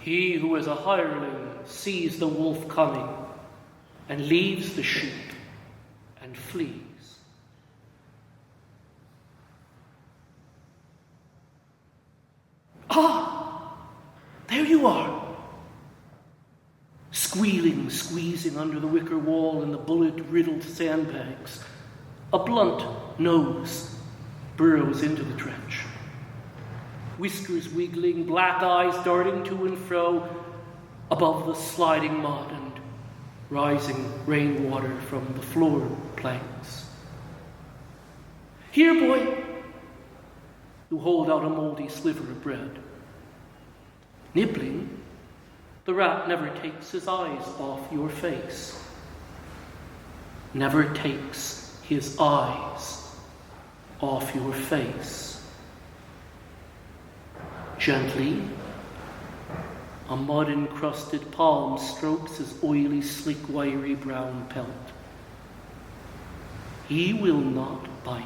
He who is a hireling sees the wolf coming and leaves the sheep and flees. Ah, there you are. Squealing, squeezing under the wicker wall in the bullet-riddled sandbags. A blunt nose burrows into the trench. Whiskers wiggling, black eyes darting to and fro above the sliding mud and rising rainwater from the floor planks. Here, boy. You hold out a moldy sliver of bread. Nibbling, the rat never takes his eyes off your face. Never takes his eyes off your face. Gently, a mud-encrusted palm strokes his oily, slick, wiry brown pelt. He will not bite.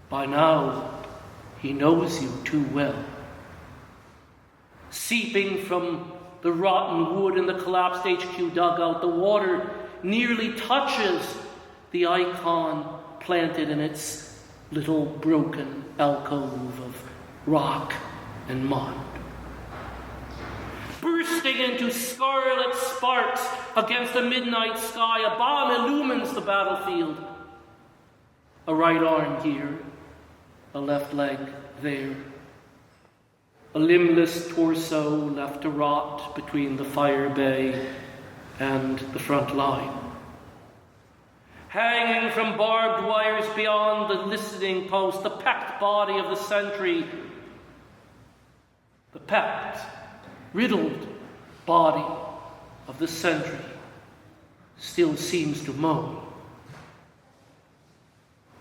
By now, he knows you too well. Seeping from the rotten wood in the collapsed HQ dugout, the water nearly touches the icon planted in its little broken alcove of rock and mud. Bursting into scarlet sparks against the midnight sky, a bomb illumines the battlefield. A right arm here, a left leg there. A limbless torso left to rot between the fire bay and the front line. Hanging from barbed wires beyond the listening post, the packed body of the sentry. The packed, riddled body of the sentry still seems to moan.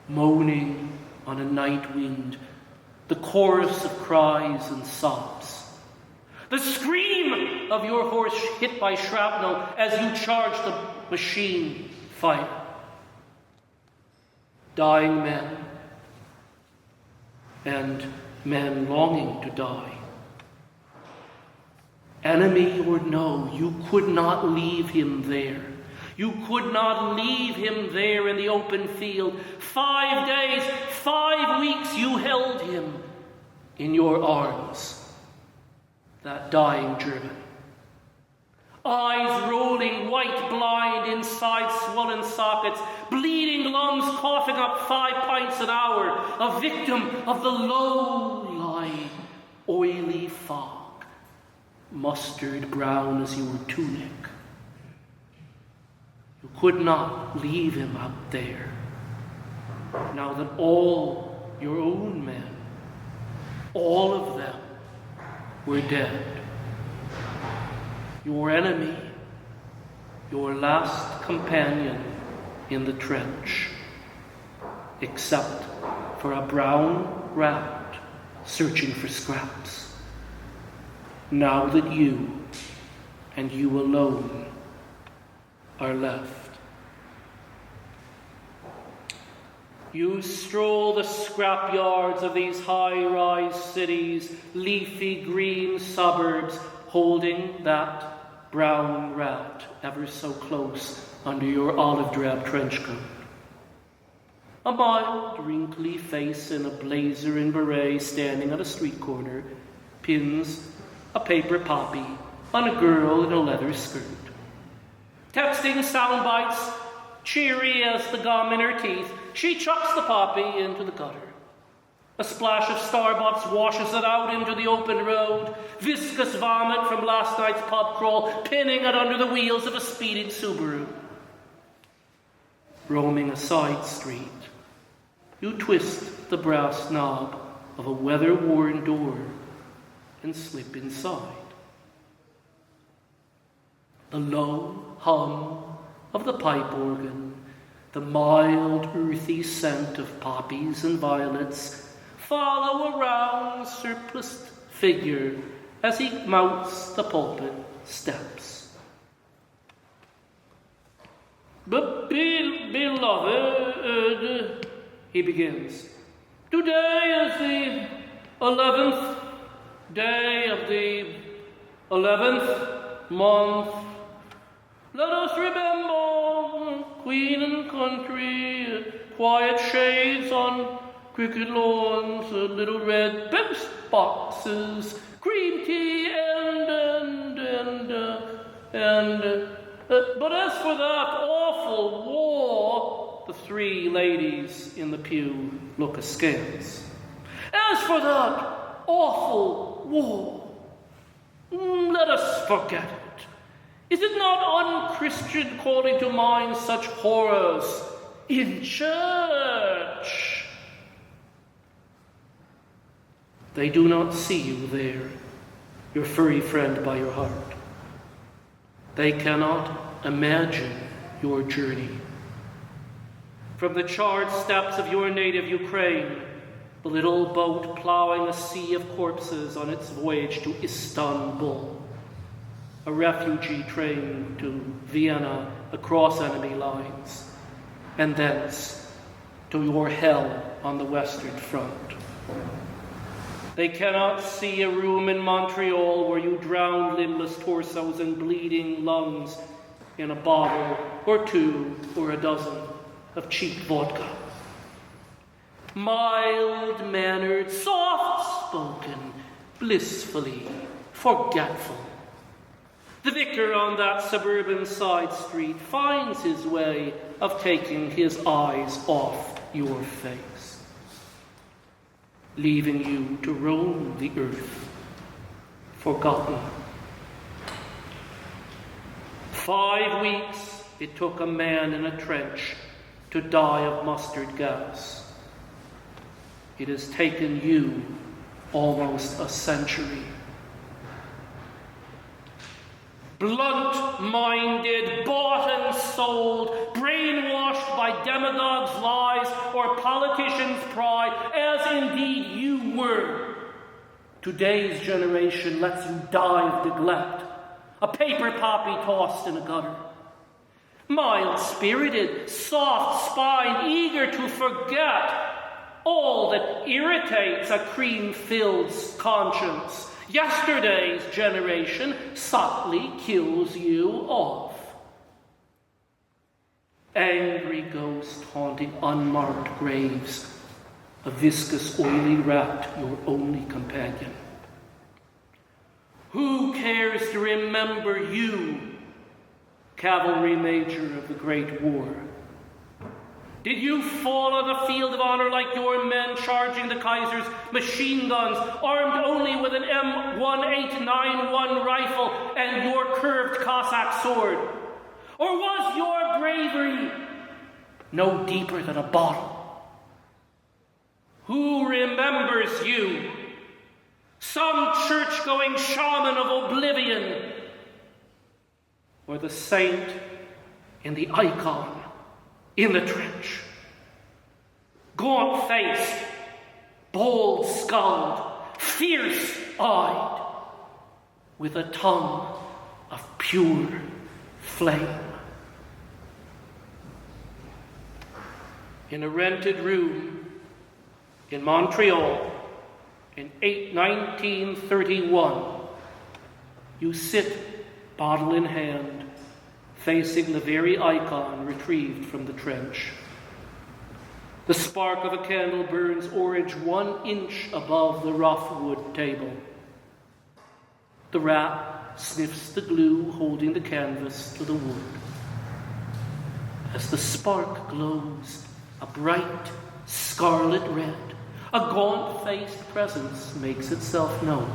Moaning on a night wind, the chorus of cries and sobs. The scream of your horse hit by shrapnel as you charge the machine fire. Dying men and men longing to die. Enemy or no, you could not leave him there. You could not leave him there in the open field. 5 days, 5 weeks you held him in your arms, that dying German. Eyes rolling, white blind inside swollen sockets, bleeding lungs coughing up 5 pints an hour, a victim of the low-lying, oily fog, mustard brown as your tunic. You could not leave him out there, now that all your own men, all of them, were dead. Your enemy, your last companion in the trench, except for a brown rat searching for scraps. Now that you, and you alone, are left. You stroll the scrapyards of these high-rise cities, leafy green suburbs, holding that brown rat ever so close under your olive-drab trench coat. A mild, wrinkly face in a blazer and beret standing at a street corner pins a paper poppy on a girl in a leather skirt. Texting sound bites, cheery as the gum in her teeth, she chucks the poppy into the gutter. A splash of Starbucks washes it out into the open road, viscous vomit from last night's pub crawl pinning it under the wheels of a speeding Subaru. Roaming a side street, you twist the brass knob of a weather-worn door and slip inside. The low hum of the pipe organ, the mild, earthy scent of poppies and violets follow a round, surpliced figure as he mounts the pulpit steps. But beloved, he begins, today is the 11th day of the 11th month. Let us remember Queen and country, quiet shades on cricket lawns, little red post boxes, cream tea, but as for that awful war, the three ladies in the pew look askance. As for that awful war, let us forget it. Is it not unchristian calling to mind such horrors in church? They do not see you there, your furry friend by your heart. They cannot imagine your journey. From the charred steppes of your native Ukraine, the little boat plowing a sea of corpses on its voyage to Istanbul, a refugee train to Vienna across enemy lines, and thence to your hell on the Western Front. They cannot see a room in Montreal where you drown limbless torsos and bleeding lungs in a bottle or two or a dozen of cheap vodka. Mild-mannered, soft-spoken, blissfully forgetful. The vicar on that suburban side street finds his way of taking his eyes off your face, leaving you to roam the earth, forgotten. 5 weeks it took a man in a trench to die of mustard gas. It has taken you almost a century. Blunt-minded, bought and sold, brainwashed by demagogues' lies or politicians' pride, as indeed you were. Today's generation lets you die of neglect, a paper poppy tossed in a gutter. Mild-spirited, soft-spined, eager to forget all that irritates a cream-filled conscience. Yesterday's generation subtly kills you off. Angry ghost haunting unmarked graves, a viscous, oily rat, your only companion. Who cares to remember you, cavalry major of the Great War? Did you fall on the field of honor like your men charging the Kaiser's machine guns, armed only with an M1891 rifle and your curved Cossack sword? Or was your bravery no deeper than a bottle? Who remembers you? Some church-going shaman of oblivion? Or the saint in the icon in the trench? Gaunt-faced, bold-skulled, fierce-eyed, with a tongue of pure flame. In a rented room in Montreal in 1931, you sit, bottle in hand, facing the very icon retrieved from the trench. The spark of a candle burns orange 1 inch above the rough wood table. The rat sniffs the glue holding the canvas to the wood. As the spark glows a bright scarlet red, a gaunt-faced presence makes itself known.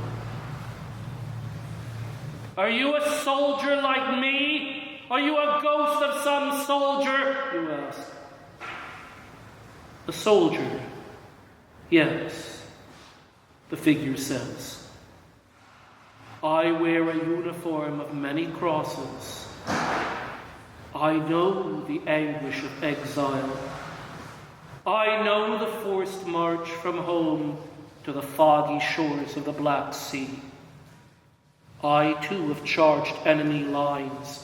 Are you a soldier like me? Are you a ghost of some soldier? You ask. A soldier. Yes, the figure says. I wear a uniform of many crosses. I know the anguish of exile. I know the forced march from home to the foggy shores of the Black Sea. I too have charged enemy lines,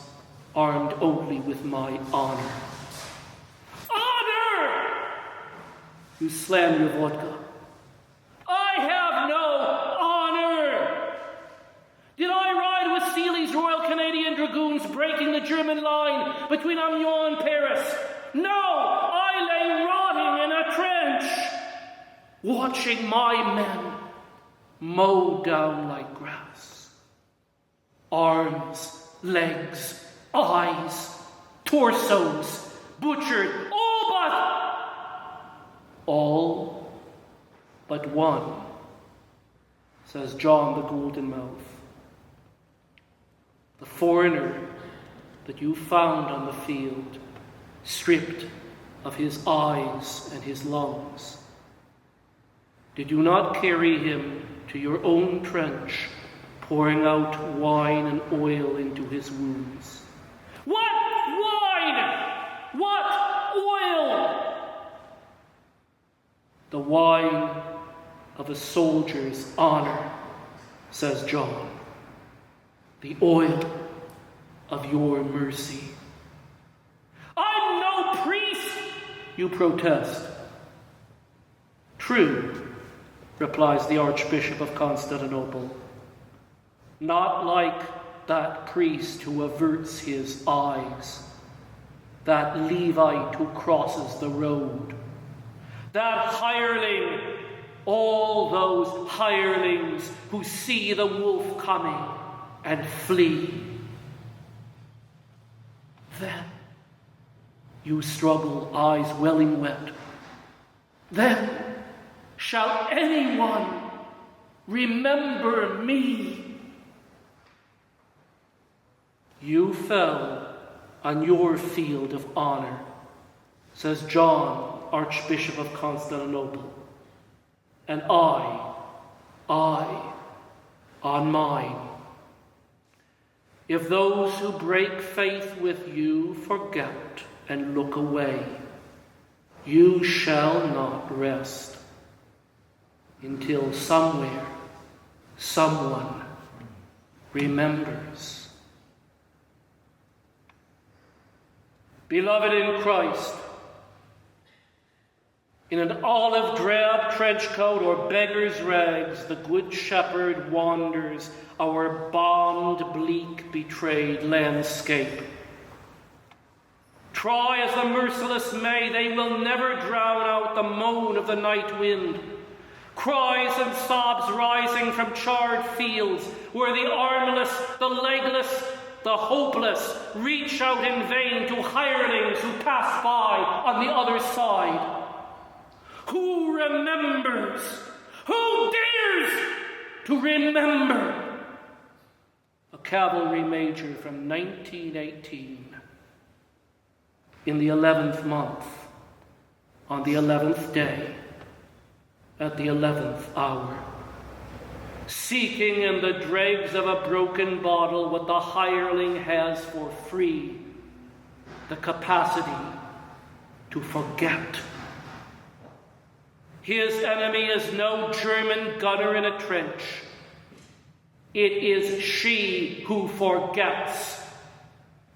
armed only with my honor. Honor! You slam your vodka. I have no honor! Did I ride between Amiens and Paris. No, I lay rotting in a trench, watching my men mowed down like grass. Arms, legs, eyes, torsos, butchered, all but one, says John the Golden Mouth. The foreigner that you found on the field, stripped of his eyes and his lungs. Did you not carry him to your own trench, pouring out wine and oil into his wounds? What wine? What oil? The wine of a soldier's honor, says John. The oil of your mercy. I'm no priest, you protest. True, replies the Archbishop of Constantinople. Not like that priest who averts his eyes, that Levite who crosses the road, that hireling, all those hirelings who see the wolf coming and flee. Then you struggle, eyes welling wet. Then shall anyone remember me? You fell on your field of honor, says John, Archbishop of Constantinople, and I on mine. If those who break faith with you forget and look away, you shall not rest until somewhere someone remembers. Beloved in Christ, in an olive drab trench coat or beggar's rags, the good shepherd wanders our bombed, bleak, betrayed landscape. Try as the merciless may, they will never drown out the moan of the night wind. Cries and sobs rising from charred fields, where the armless, the legless, the hopeless reach out in vain to hirelings who pass by on the other side. Who remembers? Who dares to remember? A cavalry major from 1918. In the 11th month, on the 11th day, at the 11th hour, seeking in the dregs of a broken bottle what the hireling has for free, the capacity to forget. His enemy is no German gunner in a trench. It is she who forgets,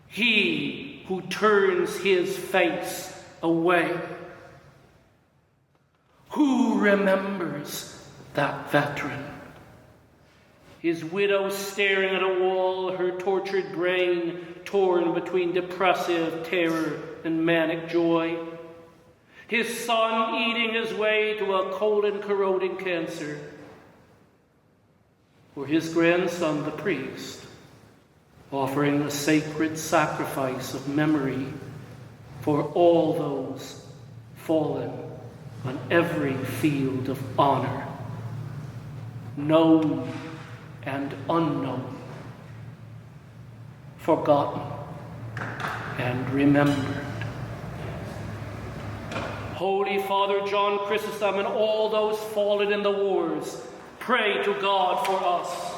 he who turns his face away. Who remembers that veteran? His widow staring at a wall, her tortured brain torn between depressive terror and manic joy. His son eating his way to a colon-corroding cancer. Or his grandson, the priest, offering a sacred sacrifice of memory for all those fallen on every field of honor, known and unknown, forgotten and remembered. Holy Father John Chrysostom and all those fallen in the wars, pray to God for us.